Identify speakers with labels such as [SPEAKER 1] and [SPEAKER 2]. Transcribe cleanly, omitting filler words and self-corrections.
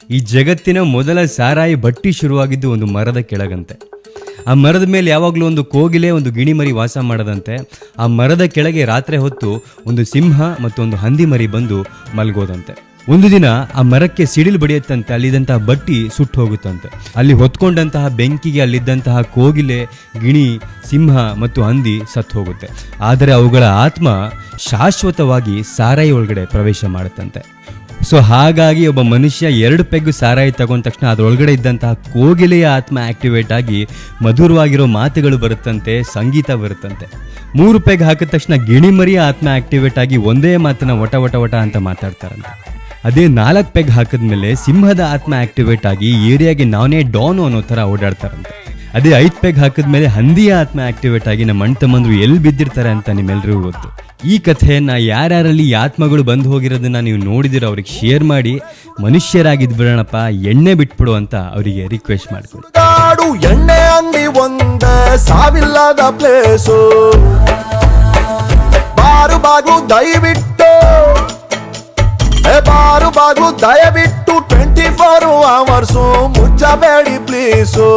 [SPEAKER 1] ಈ ಜಗತ್ತಿನ ಮೊದಲ ಸಾರಾಯಿ ಬಟ್ಟಿ ಶುರುವಾಗಿದ್ದು ಒಂದು ಮರದ ಕೆಳಗಂತೆ. ಆ ಮರದ ಮೇಲೆ ಯಾವಾಗಲೂ ಒಂದು ಕೋಗಿಲೆ, ಒಂದು ಗಿಣಿಮರಿ ವಾಸ ಮಾಡದಂತೆ. ಆ ಮರದ ಕೆಳಗೆ ರಾತ್ರಿ ಹೊತ್ತು ಒಂದು ಸಿಂಹ ಮತ್ತು ಒಂದು ಹಂದಿ ಮರಿ ಬಂದು ಮಲಗೋದಂತೆ. ಒಂದು ದಿನ ಆ ಮರಕ್ಕೆ ಸಿಡಿಲು ಬಡಿಯುತ್ತಂತೆ. ಅಲ್ಲಿದ್ದಂತಹ ಬಟ್ಟಿ ಸುಟ್ಟು ಹೋಗುತ್ತಂತೆ. ಅಲ್ಲಿ ಹೊತ್ಕೊಂಡಂತಹ ಬೆಂಕಿಗೆ ಅಲ್ಲಿದ್ದಂತಹ ಕೋಗಿಲೆ, ಗಿಣಿ, ಸಿಂಹ ಮತ್ತು ಹಂದಿ ಸತ್ತು ಹೋಗುತ್ತೆ. ಆದರೆ ಅವುಗಳ ಆತ್ಮ ಶಾಶ್ವತವಾಗಿ ಸಾರಾಯಿ ಒಳಗಡೆ ಪ್ರವೇಶ ಮಾಡುತ್ತಂತೆ. ಸೊ ಹಾಗಾಗಿ ಒಬ್ಬ ಮನುಷ್ಯ 2 ಪೆಗ್ ಸಾರಾಯಿ ತಗೊಂಡ ತಕ್ಷಣ ಅದರೊಳಗಡೆ ಇದ್ದಂತಹ ಕೋಗಿಲೆಯ ಆತ್ಮ ಆಕ್ಟಿವೇಟ್ ಆಗಿ ಮಧುರವಾಗಿರೋ ಮಾತುಗಳು ಬರುತ್ತಂತೆ, ಸಂಗೀತ ಬರುತ್ತಂತೆ. 3 ಪೆಗ್ ಹಾಕಿದ ತಕ್ಷಣ ಗಿಣಿಮರಿಯ ಆತ್ಮ ಆಕ್ಟಿವೇಟ್ ಆಗಿ ಒಂದೇ ಮಾತನ್ನ ವಟ ವಟ ವಟ ಅಂತ ಮಾತಾಡ್ತಾರಂತೆ. ಅದೇ 4 ಪೆಗ್ ಹಾಕಿದ್ಮೇಲೆ ಸಿಂಹದ ಆತ್ಮ ಆಕ್ಟಿವೇಟ್ ಆಗಿ ಏರಿಯಾಗೆ ನಾನೇ ಡಾನು ಅನ್ನೋ ಥರ ಓಡಾಡ್ತಾರಂತೆ. ಅದೇ 5 ಪೆಗ್ ಹಾಕಿದ್ಮೇಲೆ ಹಂದಿಯ ಆತ್ಮ ಆಕ್ಟಿವೇಟ್ ಆಗಿ ನಮ್ಮ ಅಣ್ಣ ತಮ್ಮಂದ್ರು ಎಲ್ಲಿ ಬಿದ್ದಿರ್ತಾರೆ ಅಂತ ನಿಮ್ಮೆಲ್ರಿಗೂ ಗೊತ್ತು. ಈ ಕಥೆಯನ್ನ ಯಾರ್ಯಾರಲ್ಲಿ ಆತ್ಮಗಳು ಬಂದು ಹೋಗಿರೋದನ್ನ ನೀವು ನೋಡಿದಿರೋ ಅವ್ರಿಗೆ ಶೇರ್ ಮಾಡಿ, ಮನುಷ್ಯರಾಗಿದ್ ಬಿಡೋಣಪ್ಪ, ಎಣ್ಣೆ ಬಿಟ್ಬಿಡು ಅಂತ ಅವರಿಗೆ ರಿಕ್ವೆಸ್ಟ್ ಮಾಡ್ಕೊಳ್ಳಿ.
[SPEAKER 2] ಎಣ್ಣೆ ಅಂಗಡಿ ಒಂದೇ ಸಾವಿಲ್ಲದ ಪ್ಲೇಸು, ಬಾರು ಬಾಗ್ಲು ದಯವಿಟ್ಟು, ಬಾರು ಬಾಗ್ಲು ದಯವಿಟ್ಟು 24 hours ಮುಚ್ಚಬೇಡಿ ಪ್ಲೀಸು.